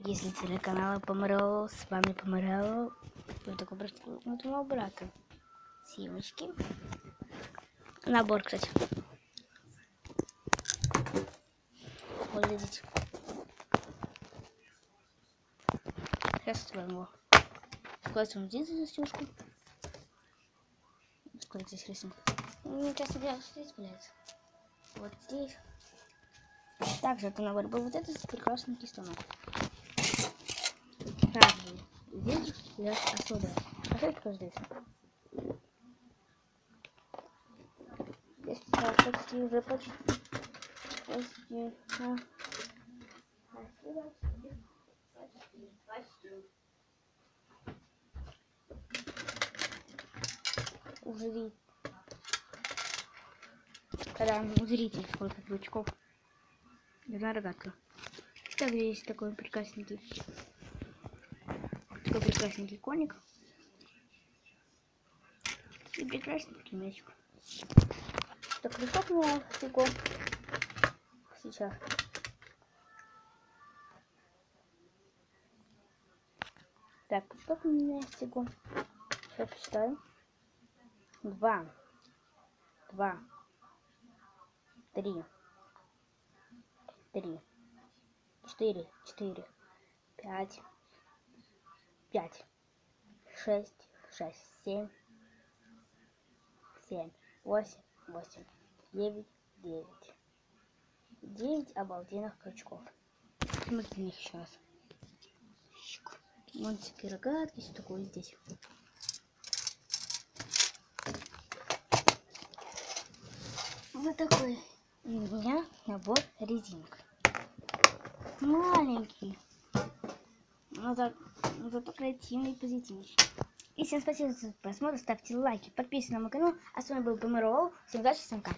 Если телеканал Помарол, с вами Помарол. Вот такой просто от моего брата. Семечки. Набор, кстати. Вот видите. Сейчас откроем его. Складываем здесь застежку. Сколько здесь рисунок? Сейчас здесь появляется. Вот здесь. Также это набор был вот этот прекрасный кистонок. Также здесь лежит особое. А что это тоже здесь? Здесь почти уже почти. Узри. Когда узрите, сколько крючков. Одна рогатка. Также есть такой прекрасненький коник. И прекрасненький мячик. Так, крючок у меня всего. Сейчас. Так, крючок у меня всего. Сейчас посчитаю. 2, 3, 4, 5, 6, 7, 8, 9 обалденных крючков. Смотрите на них еще раз. Вон такие рогатки, все такое здесь. Вот такой у меня набор резинок. Маленький, но зато креативный и позитивный. И всем спасибо за просмотр, ставьте лайки, подписывайтесь на мой канал. А с вами был Помарол. Всем удачи, всем пока.